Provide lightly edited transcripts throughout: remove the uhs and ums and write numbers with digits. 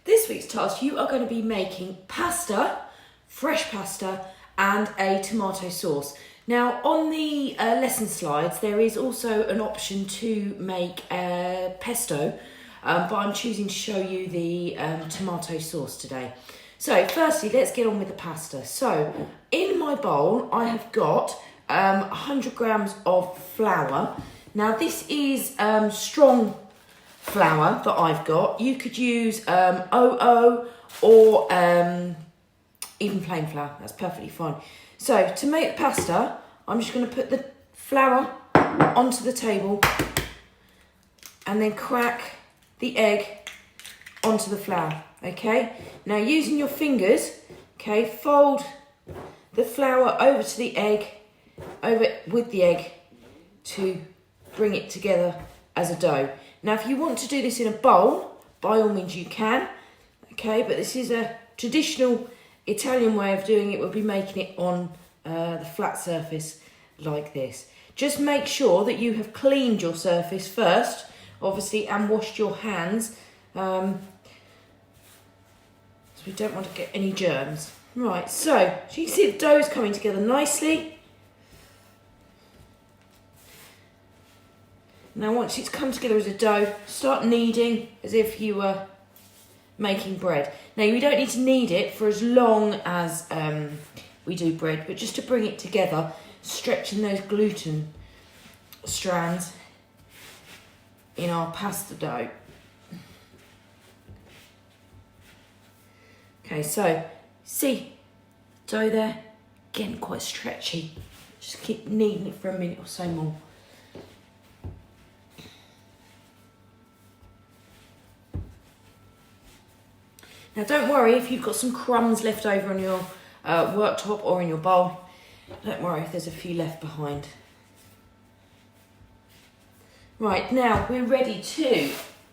This week's task, you are going to be making pasta, fresh pasta, and a tomato sauce. Now, on the lesson slides, there is also an option to make pesto, but I'm choosing to show you the tomato sauce today. So, firstly, let's get on with the pasta. So, in my bowl, I have got 100 grams of flour. Now, this is strong flour that I've got. You could use OO or even plain flour. That's perfectly fine. So to make the pasta, I'm just going to put the flour onto the table and then crack the egg onto the flour. Okay. Now using your fingers, okay, fold the flour over to the egg, over with the egg to bring it together as a dough. Now, if you want to do this in a bowl, by all means you can, okay, but this is a traditional Italian way of doing it. We'll be making it on the flat surface like this. Just make sure that you have cleaned your surface first, obviously, and washed your hands, so we don't want to get any germs. Right, so you can see the dough is coming together nicely. Now once it's come together as a dough, start kneading as if you were making bread. Now you don't need to knead it for as long as we do bread, but just to bring it together, stretching those gluten strands in our pasta dough. Okay, so see, dough there, getting quite stretchy. Just keep kneading it for a minute or so more. Now don't worry if you've got some crumbs left over on your worktop or in your bowl. Don't worry if there's a few left behind. Right, now we're ready to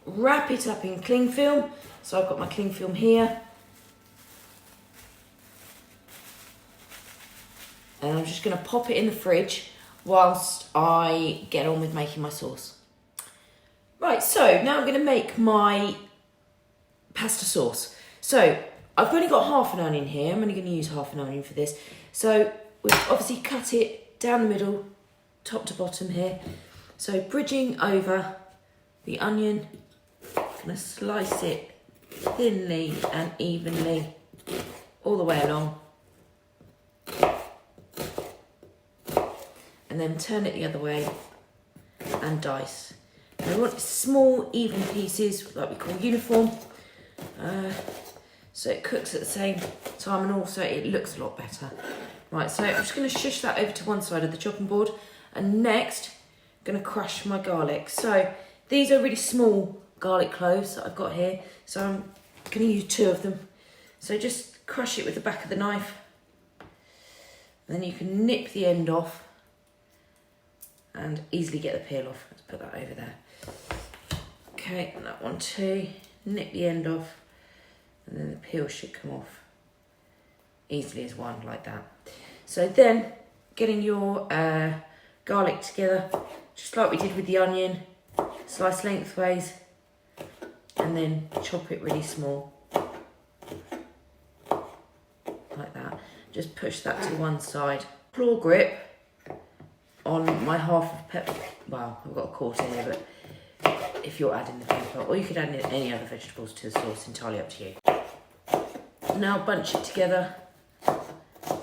wrap it up in cling film. So I've got my cling film here. And I'm just going to pop it in the fridge whilst I get on with making my sauce. Right, so now I'm going to make my pasta sauce. So, I've only got half an onion here. I'm only going to use half an onion for this. So, we've obviously cut it down the middle, top to bottom here. So, bridging over the onion, I'm going to slice it thinly and evenly all the way along. And then turn it the other way and dice. Now, we want small, even pieces, like we call uniform. So it cooks at the same time and also it looks a lot better. Right, so I'm just going to shush that over to one side of the chopping board, and next I'm going to crush my garlic. So these are really small garlic cloves that I've got here, so I'm going to use 2 of them. So just crush it with the back of the knife, and then you can nip the end off and easily get the peel off. Let's put that over there. Okay, and that one too. Nip the end off, and then the peel should come off easily as one, like that. So then, getting your garlic together, just like we did with the onion, slice lengthways, and then chop it really small, like that. Just push that to one side. Claw grip on my half of pepper. Well, I've got a quarter here, but if you're adding the pepper, or you could add any other vegetables to the sauce, entirely up to you. Now bunch it together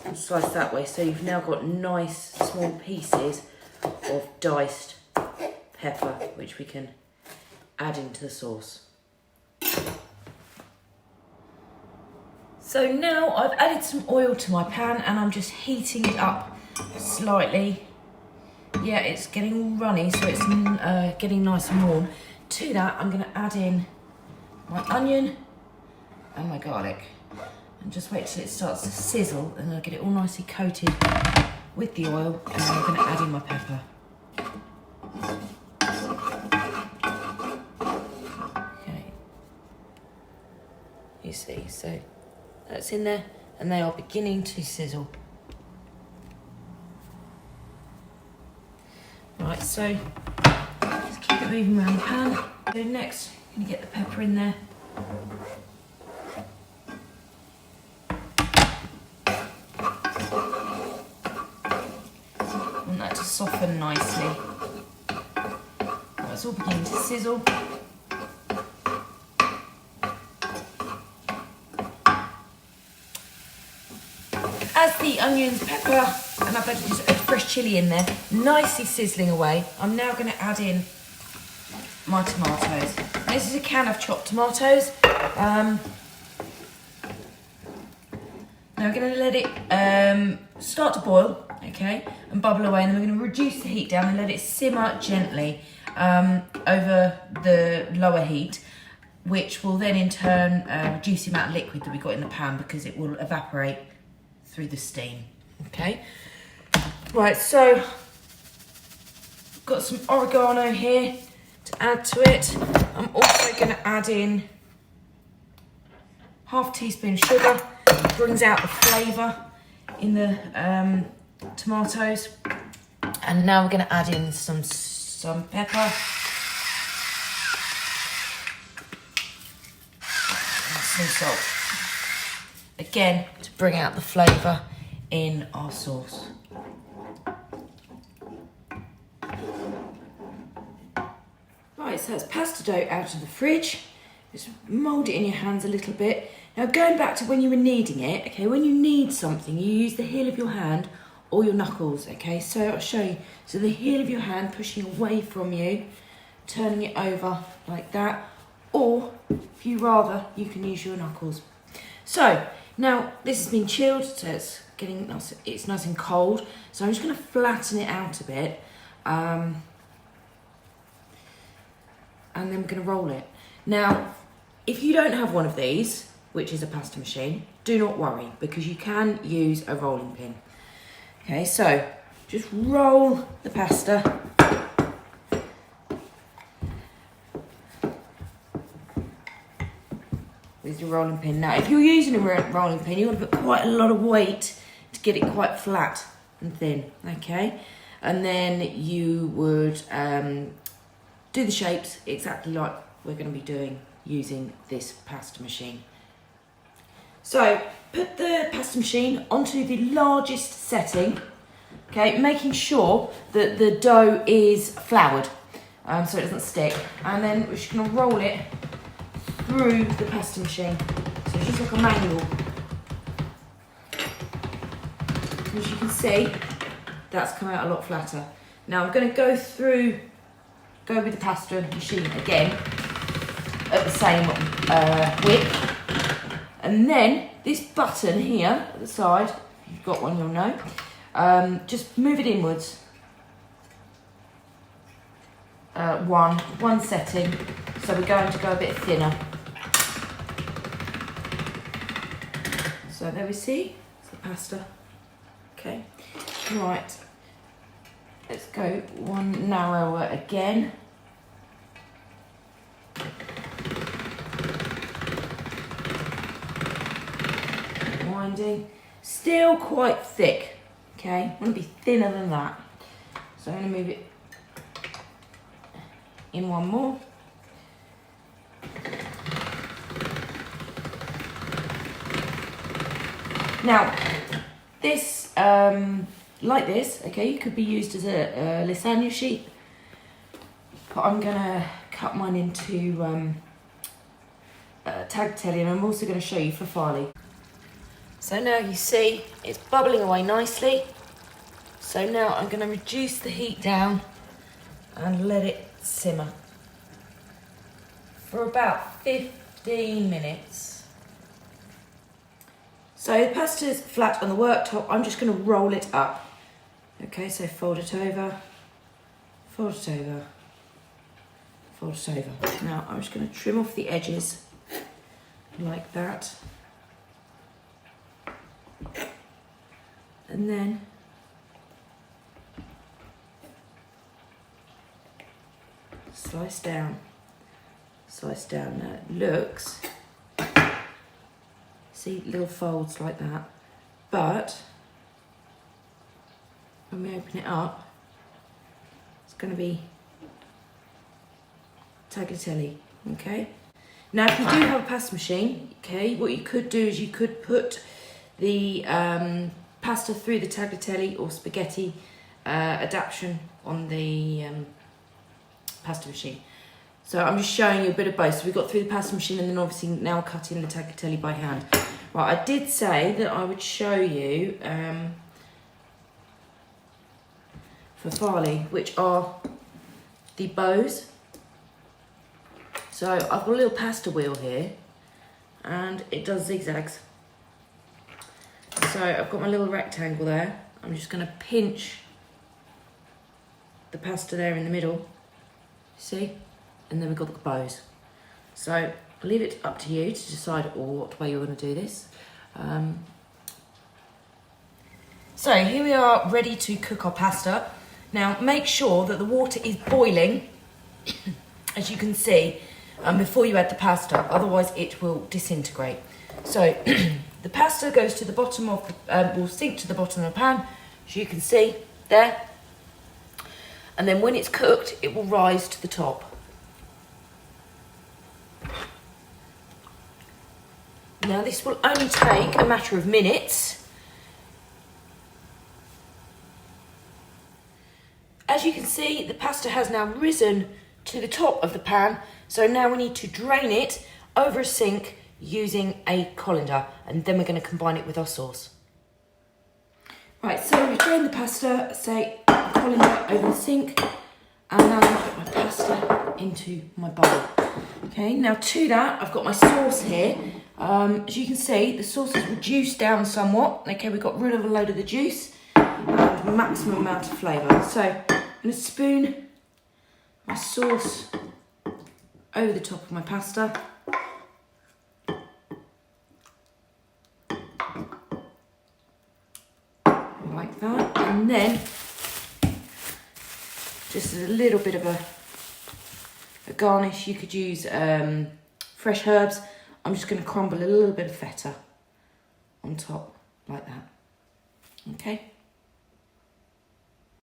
and slice that way, so you've now got nice small pieces of diced pepper which we can add into the sauce. So now I've added some oil to my pan and I'm just heating it up slightly. Yeah, it's getting all runny, so it's getting nice and warm. To that, I'm going to add in my onion and my garlic. And just wait till it starts to sizzle, and I'll get it all nicely coated with the oil, and then I'm going to add in my pepper. Okay. You see, so that's in there, and they are beginning to sizzle. Right, so just keep it moving around the pan. So next, I'm going to get the pepper in there. done nicely. It's all beginning to sizzle. As the onions, pepper, and I've added a fresh chilli in there, nicely sizzling away, I'm now going to add in my tomatoes. And this is a can of chopped tomatoes. Now we're going to let it start to boil, okay, and bubble away, and then we're going to reduce the heat down and let it simmer gently over the lower heat, which will then in turn reduce the amount of liquid that we got in the pan because it will evaporate through the steam. Okay, right, so got some oregano here to add to it. I'm also going to add in half teaspoon of sugar. It brings out the flavour in the tomatoes. And now we're going to add in some pepper and some salt. Again, to bring out the flavour in our sauce. Right, so that's pasta dough out of the fridge. Just mould it in your hands a little bit. Now going back to when you were kneading it, okay, when you knead something, you use the heel of your hand or your knuckles, okay? So I'll show you. So the heel of your hand pushing away from you, turning it over like that, or if you rather, you can use your knuckles. So now this has been chilled, so it's getting nice, it's nice and cold. So I'm just going to flatten it out a bit, and then we're going to roll it. Now, if you don't have one of these, which is a pasta machine, do not worry, because you can use a rolling pin. Okay, so just roll the pasta. With your rolling pin. Now, if you're using a rolling pin, you want to put quite a lot of weight to get it quite flat and thin, okay? And then you would do the shapes exactly like we're going to be doing using this pasta machine. So, put the pasta machine onto the largest setting, okay, making sure that the dough is floured so it doesn't stick. And then we're just going to roll it through the pasta machine. So it's just like a manual. As you can see, that's come out a lot flatter. Now I'm going to go with the pasta machine again at the same width. And then this button here at the side, if you've got one you'll know, just move it inwards. One setting, so we're going to go a bit thinner. So there we see, it's the pasta. Okay, right, let's go one narrower again. Winding, still quite thick, okay, I want to be thinner than that. So I'm going to move it in one more. Now, this, like this, okay, could be used as a lasagna sheet, but I'm going to cut mine into tagliatelle, and I'm also going to show you for farli. So now you see it's bubbling away nicely. So now I'm going to reduce the heat down and let it simmer for about 15 minutes. So the pasta's flat on the worktop. I'm just going to roll it up. Okay, so fold it over, fold it over, fold it over. Now I'm just going to trim off the edges like that. And then slice down. Now it looks, see, little folds like that, but when we open it up, it's going to be tagliatelle, okay? Now if you do have a pasta machine, okay, what you could do is you could put the pasta through the tagliatelle or spaghetti adaptation on the pasta machine. So I'm just showing you a bit of both. So we got through the pasta machine and then obviously now cutting the tagliatelle by hand. Right, I did say that I would show you for farli, which are the bows. So I've got a little pasta wheel here and it does zigzags. So I've got my little rectangle there. I'm just going to pinch the pasta there in the middle, see? And then we've got the bows. So I'll leave it up to you to decide what way you're going to do this. So here we are ready to cook our pasta. Now make sure that the water is boiling, as you can see, before you add the pasta, otherwise it will disintegrate. So the pasta goes to the bottom of the, will sink to the bottom of the pan, as you can see there. And then when it's cooked, it will rise to the top. Now this will only take a matter of minutes. As you can see, the pasta has now risen to the top of the pan. So now we need to drain it over a sink using a colander, and then we're going to combine it with our sauce. Right, so we've drained the pasta, say a colander over the sink, and now I'm going to put my pasta into my bowl. Okay, now to that, I've got my sauce here. As you can see, the sauce is reduced down somewhat. Okay, we've got rid of a load of the juice and maximum amount of flavour. So I'm going to spoon my sauce over the top of my pasta. Like that. And then, just a little bit of a garnish, you could use fresh herbs. I'm just going to crumble a little bit of feta on top, like that. Okay.